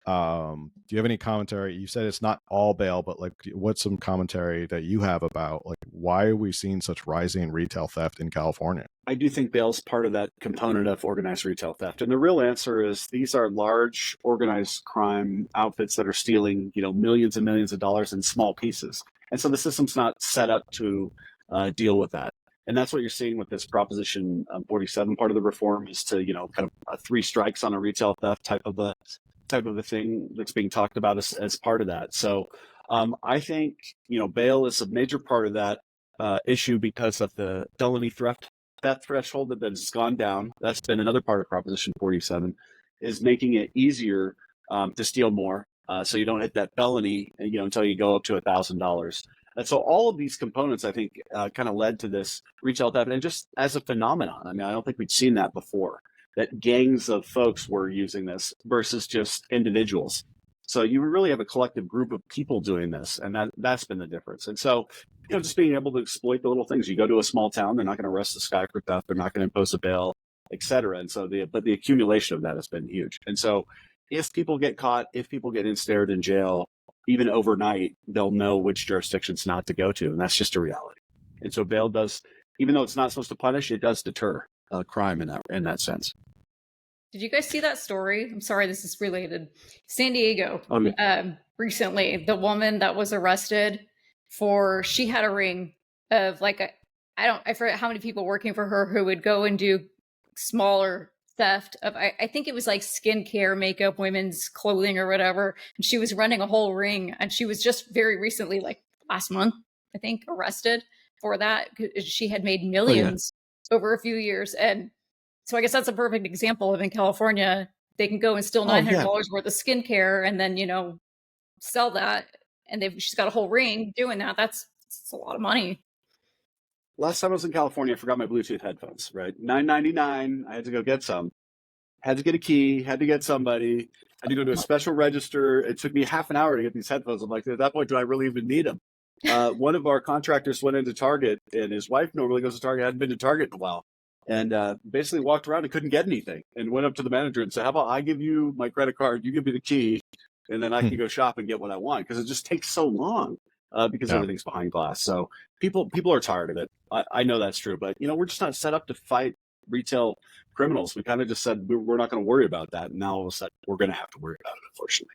Do you have any commentary? You said it's not all bail, but like, what's some commentary that you have about like why are we seeing such rising retail theft in California? I do think bail's part of that component of organized retail theft. And the real answer is these are large organized crime outfits that are stealing, millions and millions of dollars in small pieces. And so the system's not set up to deal with that. And that's what you're seeing with this Proposition 47 part of the reform is to, kind of three strikes on a retail theft type of a thing that's being talked about as part of that. So I think, bail is a major part of that issue because of the felony theft threshold that has gone down. That's been another part of Proposition 47, is making it easier to steal more. So you don't hit that felony, until you go up to $1,000. And so all of these components, I think, kind of led to this retail theft, and just as a phenomenon. I mean, I don't think we'd seen that before. That gangs of folks were using this versus just individuals. So you really have a collective group of people doing this, and that's been the difference. And so, just being able to exploit the little things. You go to a small town, they're not going to arrest this guy for theft, they're not going to impose a bail, et cetera. And so but the accumulation of that has been huge. And so if people get caught, if people get ensnared in jail, even overnight, they'll know which jurisdictions not to go to. And that's just a reality. And so bail does, even though it's not supposed to punish, it does deter crime in that sense. Did you guys see that story? I'm sorry, this is related. San Diego, recently, the woman that was arrested she had a ring of like I forget how many people working for her who would go and do smaller theft of, I think it was like skincare, makeup, women's clothing or whatever. And she was running a whole ring, and she was just very recently, like last month, I think, arrested for that. She had made millions over a few years. And so I guess that's a perfect example of, in California, they can go and steal $900 worth of skincare and then, sell that. And she's got a whole ring doing that. That's a lot of money. Last time I was in California, I forgot my Bluetooth headphones, right? $9.99. I had to go get some. Had to get a key, had to get somebody, had to go to a special register. It took me half an hour to get these headphones. I'm like, at that point, do I really even need them? One of our contractors went into Target, and his wife normally goes to Target, hadn't been to Target in a while, and basically walked around and couldn't get anything, and went up to the manager and said, how about I give you my credit card, you give me the key, and then I can go shop and get what I want, because it just takes so long because everything's behind glass. So people are tired of it. I know that's true, but we're just not set up to fight retail criminals. We kind of just said we're not going to worry about that, and now all of a sudden we're going to have to worry about it, unfortunately.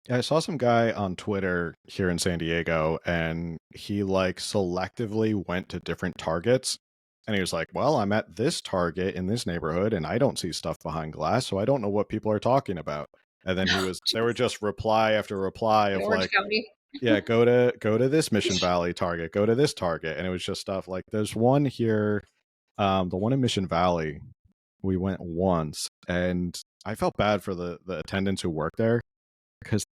Yeah, I saw some guy on Twitter here in San Diego, and he like selectively went to different Targets. And he was like, well, I'm at this Target in this neighborhood, and I don't see stuff behind glass, so I don't know what people are talking about. And then there were just reply after reply of Orange like, County. yeah, go to this Mission Valley Target, go to this Target. And it was just stuff like, there's one here, the one in Mission Valley, we went once, and I felt bad for the attendants who work there, because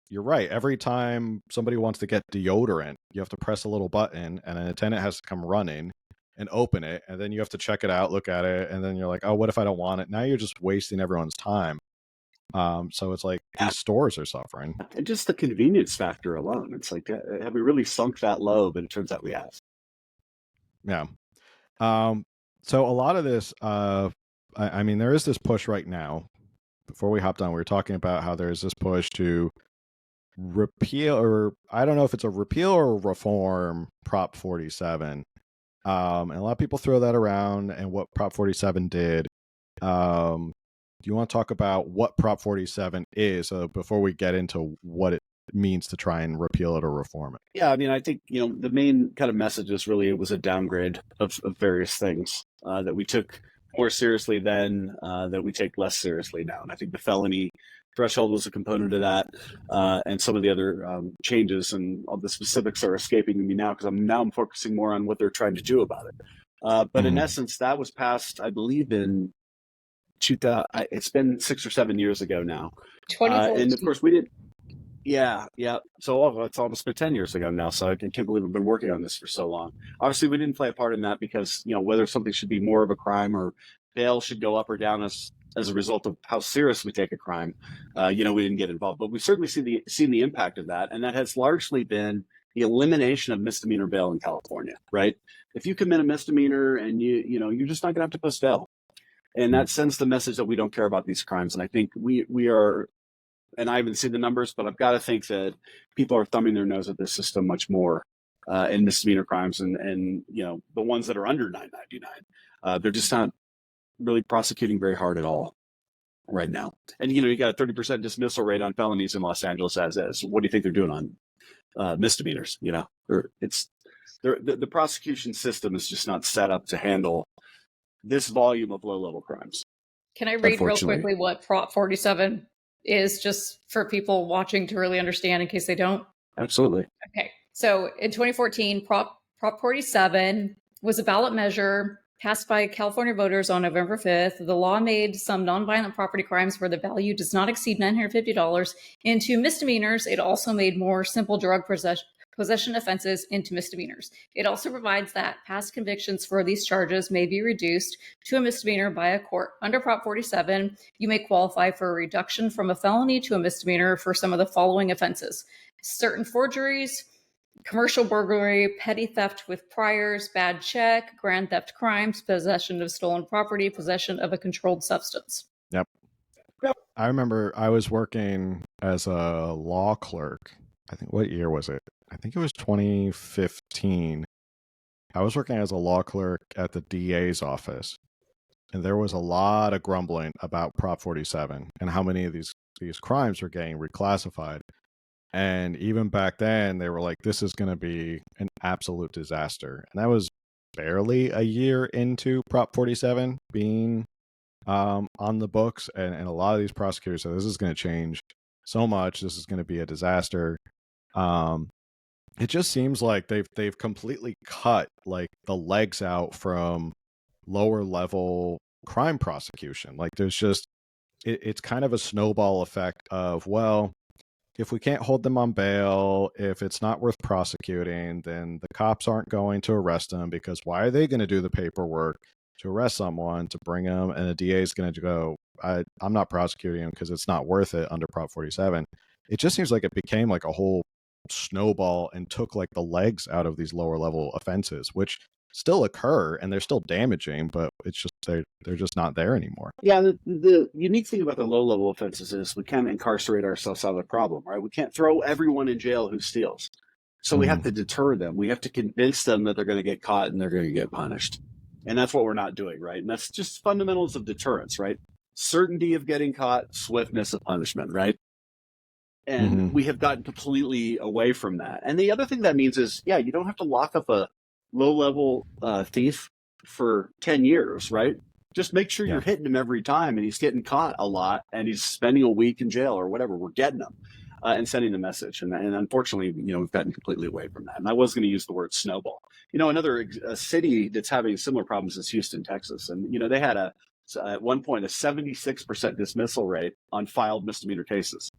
you're right. Every time somebody wants to get deodorant, you have to press a little button, and an attendant has to come running and open it, and then you have to check it out, look at it, and then you're like, oh, what if I don't want it? Now you're just wasting everyone's time. So it's like these stores are suffering. And just the convenience factor alone. It's like, have we really sunk that low? But it turns out we have. Yeah. So a lot of this, I mean, there is this push right now. Before we hopped on, we were talking about how there's this push to repeal, or I don't know if it's a repeal or reform Prop 47. And a lot of people throw that around and what Prop 47 did. Do you want to talk about what Prop 47 is before we get into what it means to try and repeal it or reform it? Yeah, I mean, I think, the main kind of message is really it was a downgrade of various things that we took more seriously then, that we take less seriously now. And I think the felony threshold was a component of that, and some of the other changes, and all the specifics are escaping me now because I'm focusing more on what they're trying to do about it. But in essence, that was passed, I believe, in 2000. It's been 6 or 7 years ago now. 2014. And of course, we didn't. Yeah. So it's almost been 10 years ago now. So I can't believe I've been working on this for so long. Obviously, we didn't play a part in that because, whether something should be more of a crime or bail should go up or down as a result of how serious we take a crime, we didn't get involved. But we've certainly seen the impact of that. And that has largely been the elimination of misdemeanor bail in California, right? If you commit a misdemeanor and you're just not going to have to post bail. And that sends the message that we don't care about these crimes. And I think we are and I haven't seen the numbers, but I've got to think that people are thumbing their nose at this system much more in misdemeanor crimes, and the ones that are under 999, they're just not really prosecuting very hard at all right now. And you got a 30% dismissal rate on felonies in Los Angeles as is. What do you think they're doing on misdemeanors? The prosecution system is just not set up to handle this volume of low-level crimes. Can I read real quickly what Prop 47 is, just for people watching to really understand in case they don't? Absolutely. Okay. So in 2014, Prop 47 was a ballot measure passed by California voters on November 5th. The law made some nonviolent property crimes where the value does not exceed $950 into misdemeanors. It also made more simple drug possession offenses into misdemeanors. It also provides that past convictions for these charges may be reduced to a misdemeanor by a court. Under Prop 47, you may qualify for a reduction from a felony to a misdemeanor for some of the following offenses: certain forgeries, commercial burglary, petty theft with priors, bad check, grand theft crimes, possession of stolen property, possession of a controlled substance. Yep. I remember I was working as a law clerk. I think, what year was it? I think it was 2015. I was working as a law clerk at the DA's office, and there was a lot of grumbling about Prop 47 and how many of these crimes were getting reclassified. And even back then, they were like, this is going to be an absolute disaster. And that was barely a year into Prop 47 being on the books. And a lot of these prosecutors said, this is going to change so much. This is going to be a disaster. It just seems like they've completely cut like the legs out from lower level crime prosecution. Like there's just, it's kind of a snowball effect of, well, if we can't hold them on bail, if it's not worth prosecuting, then the cops aren't going to arrest them, because why are they going to do the paperwork to arrest someone, to bring them, and the DA is going to go, I'm not prosecuting him because it's not worth it under Prop 47. It just seems like it became like a whole snowball and took like the legs out of these lower level offenses, which still occur and they're still damaging, but it's just they're just not there anymore. Yeah, the unique thing about the low level offenses is we can't incarcerate ourselves out of the problem, right? We can't throw everyone in jail who steals. So we have to deter them. We have to convince them that they're going to get caught and they're going to get punished. And that's what we're not doing, right? And that's just fundamentals of deterrence, right? Certainty of getting caught, swiftness of punishment, right? And we have gotten completely away from that. And the other thing that means is, yeah, you don't have to lock up a low-level thief for 10 years, right? Just make sure you're hitting him every time and he's getting caught a lot and he's spending a week in jail or whatever. We're getting him and sending the message. And unfortunately, we've gotten completely away from that. And I was going to use the word snowball. Another city that's having similar problems is Houston, Texas. And, they had at one point a 76% dismissal rate on filed misdemeanor cases.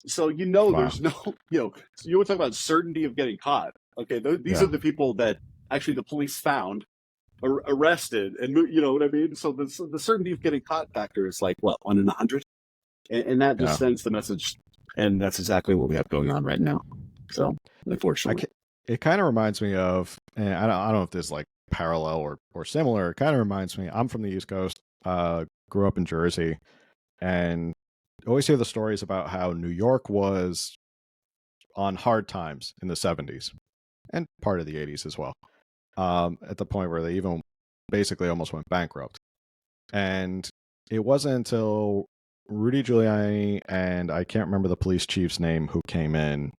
So, there's no, so you want to talk about certainty of getting caught. Okay, these are the people that actually the police found, arrested, and you know what I mean? So the certainty of getting caught factor is like, what, 1 in 100? And that just sends the message, and that's exactly what we have going on right now. So, unfortunately. It kind of reminds me of, and I don't know if this is like parallel or similar, it kind of reminds me, I'm from the East Coast, grew up in Jersey, and I always hear the stories about how New York was on hard times in the 70s. And part of the 80s as well, at the point where they even basically almost went bankrupt. And it wasn't until Rudy Giuliani, and I can't remember the police chief's name, who came in,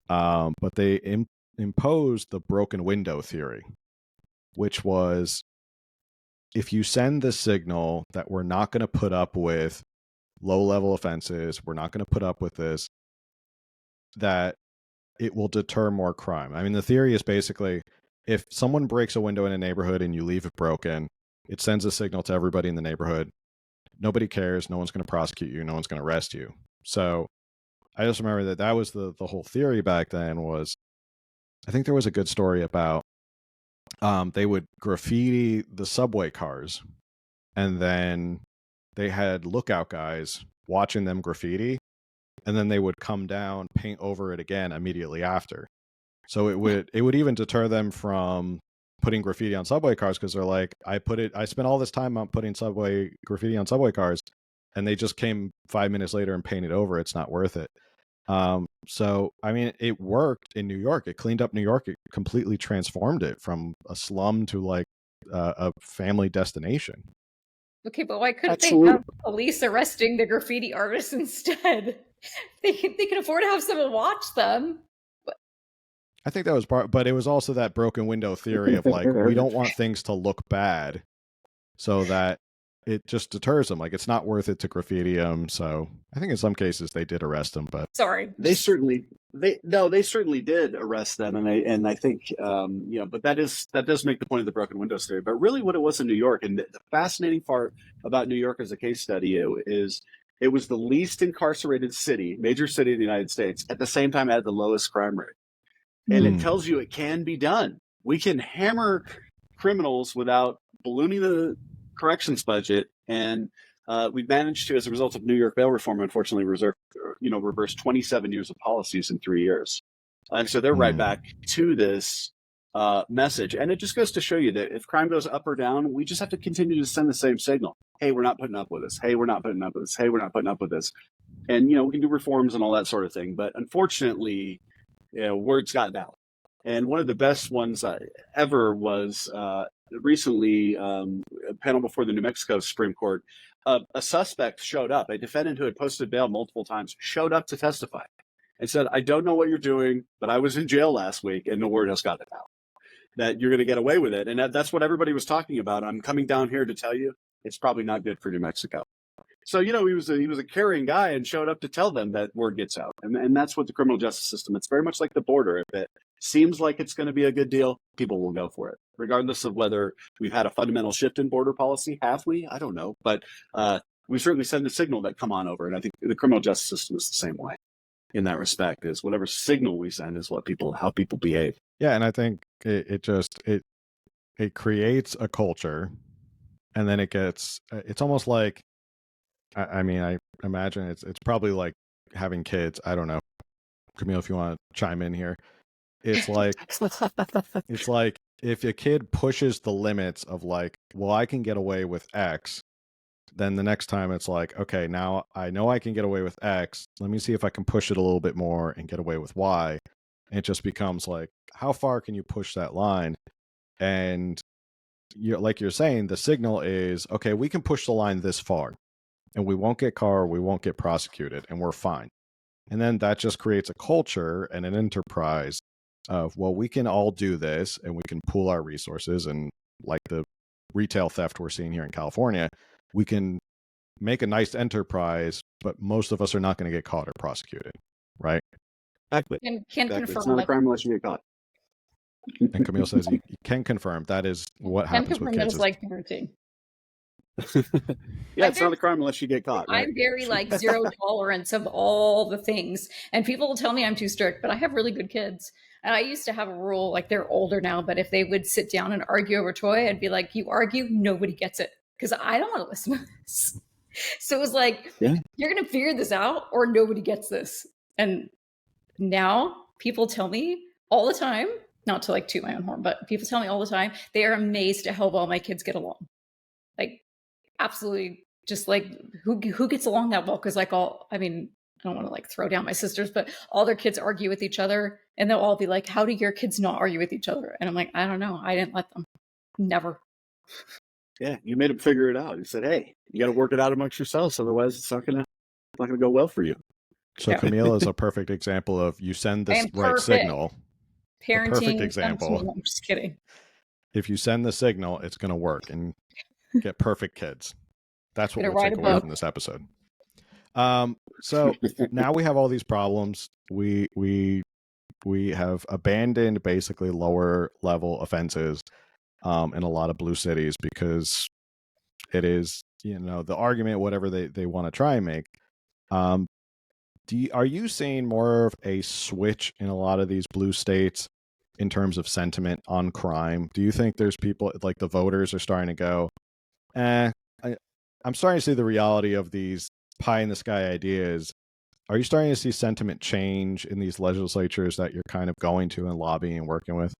but they imposed the broken window theory, which was, if you send the signal that we're not going to put up with low-level offenses, we're not going to put up with this, that it will deter more crime. I mean, the theory is basically, if someone breaks a window in a neighborhood and you leave it broken, it sends a signal to everybody in the neighborhood. Nobody cares. No one's going to prosecute you. No one's going to arrest you. So I just remember that was the whole theory back then. Was, I think there was a good story about they would graffiti the subway cars, and then they had lookout guys watching them graffiti, and then they would come down, paint over it again immediately after. So it would even deter them from putting graffiti on subway cars, because they're like, I spent all this time on putting graffiti on subway cars, and they just came 5 minutes later and painted over. It's not worth it. So I mean, it worked in New York. It cleaned up New York. It completely transformed it from a slum to like a family destination. Okay, but why couldn't they have police arresting the graffiti artists instead? They can afford to have someone watch them. I think that was part, but it was also that broken window theory of like, we don't want things to look bad, so that it just deters them. Like, it's not worth it to graffiti them. So I think in some cases they did arrest them, but sorry, they certainly did arrest them, and I think but that does make the point of the broken windows theory. But really, what it was in New York, and the fascinating part about New York as a case study is it was the least incarcerated major city in the United States. At the same time, it had the lowest crime rate. And it tells you it can be done. We can hammer criminals without ballooning the corrections budget. And we've managed to, as a result of New York bail reform, unfortunately, reverse 27 years of policies in 3 years. And so they're right back to this message. And it just goes to show you that if crime goes up or down, we just have to continue to send the same signal. Hey, we're not putting up with this. Hey, we're not putting up with this. Hey, we're not putting up with this. And, we can do reforms and all that sort of thing. But unfortunately, words got out. And one of the best ones ever was recently a panel before the New Mexico Supreme Court. A suspect showed up, a defendant who had posted bail multiple times, showed up to testify and said, I don't know what you're doing, but I was in jail last week and the word has gotten out that you're going to get away with it. And that's what everybody was talking about. I'm coming down here to tell you it's probably not good for New Mexico. So, he was a caring guy and showed up to tell them that word gets out. And that's what the criminal justice system, it's very much like the border. If it seems like it's going to be a good deal, people will go for it, regardless of whether we've had a fundamental shift in border policy. Have we? I don't know. But we certainly send a signal that come on over. And I think the criminal justice system is the same way in that respect, is whatever signal we send is how people behave. Yeah. And I think it creates a culture, and then it's almost like, I mean, I imagine it's probably like having kids. I don't know, Camille, if you want to chime in here. It's like if a kid pushes the limits of like, well, I can get away with X, then the next time it's like, okay, now I know I can get away with X. Let me see if I can push it a little bit more and get away with Y. And it just becomes like, how far can you push that line? And like you're saying, the signal is, okay, we can push the line this far, and we won't get caught, we won't get prosecuted, and we're fine. And then that just creates a culture and an enterprise of, well, we can all do this, and we can pool our resources. And like the retail theft we're seeing here in California, we can make a nice enterprise, but most of us are not going to get caught or prosecuted, right? Exactly. Can confirm it's not a crime unless you get caught. And Camille says you can confirm that is what happens with kids. That is like parenting. Yeah, it's not a crime unless you get caught. Right? I'm very like zero tolerance of all the things, and people will tell me I'm too strict, but I have really good kids. And I used to have a rule, like they're older now, but if they would sit down and argue over a toy, I'd be like, you argue, nobody gets it, because I don't want to listen to this. So it was like, you're going to figure this out or nobody gets this. And now people tell me all the time, not to like toot my own horn, but people tell me all the time, they are amazed at how well my kids get along. Like, absolutely, just like who gets along that well? Because like I don't want to like throw down my sisters, but all their kids argue with each other, and they'll all be like, how do your kids not argue with each other? And I'm like, I don't know, I didn't let them. Never. Yeah, you made them figure it out. You said, hey, you got to work it out amongst yourselves, otherwise it's not gonna go well for you. So Camille is a perfect example of, you send this right signal. Parenting. Perfect example. I'm just kidding. If you send the signal, it's going to work and get perfect kids. That's what we'll take away from this episode. So now we have all these problems. We have abandoned basically lower level offenses in a lot of blue cities, because it is, the argument, whatever they want to try and make. Are you seeing more of a switch in a lot of these blue states in terms of sentiment on crime? Do you think there's people, like the voters are starting to go, I'm starting to see the reality of these pie in the sky ideas. Are you starting to see sentiment change in these legislatures that you're kind of going to and lobbying and working with?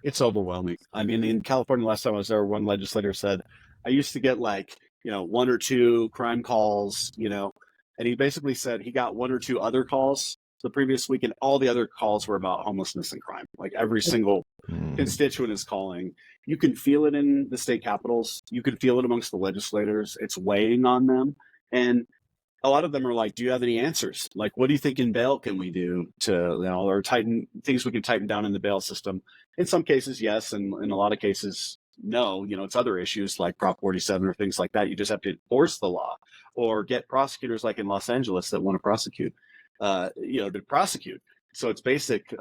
It's overwhelming. I mean, in California, last time I was there, one legislator said, I used to get like one or two crime calls, and he basically said he got one or two other calls the previous week, and all the other calls were about homelessness and crime. Like every single constituent is calling. You can feel it in the state capitals. You can feel it amongst the legislators. It's weighing on them. And a lot of them are like, do you have any answers? Like, what do you think in bail can we do to, or tighten things we can tighten down in the bail system? In some cases, yes. And in a lot of cases, no. It's other issues like Prop 47 or things like that. You just have to enforce the law or get prosecutors like in Los Angeles that want to prosecute, to prosecute. So it's basic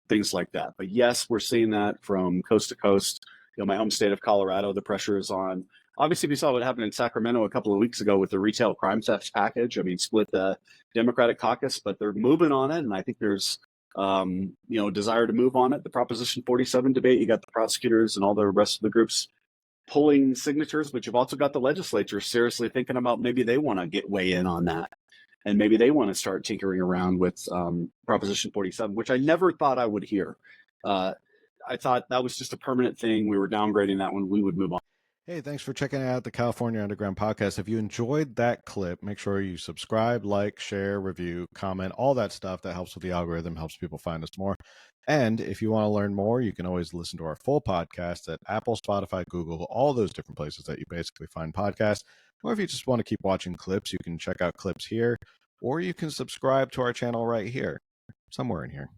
things like that. But yes, we're seeing that from coast to coast. My home state of Colorado, the pressure is on. Obviously, we saw what happened in Sacramento a couple of weeks ago with the retail crime theft package. I mean, split the Democratic caucus, but they're moving on it. And I think there's, desire to move on it. The Proposition 47 debate, you got the prosecutors and all the rest of the groups pulling signatures, but you've also got the legislature seriously thinking about maybe they want to weigh in on that. And maybe they want to start tinkering around with Proposition 47, which I never thought I would hear. I thought that was just a permanent thing. We were downgrading that one. We would move on. Hey, thanks for checking out the California Underground podcast. If you enjoyed that clip, make sure you subscribe, like, share, review, comment, all that stuff that helps with the algorithm, helps people find us more. And if you want to learn more, you can always listen to our full podcast at Apple, Spotify, Google, all those different places that you basically find podcasts. Or if you just want to keep watching clips, you can check out clips here, or you can subscribe to our channel right here, somewhere in here.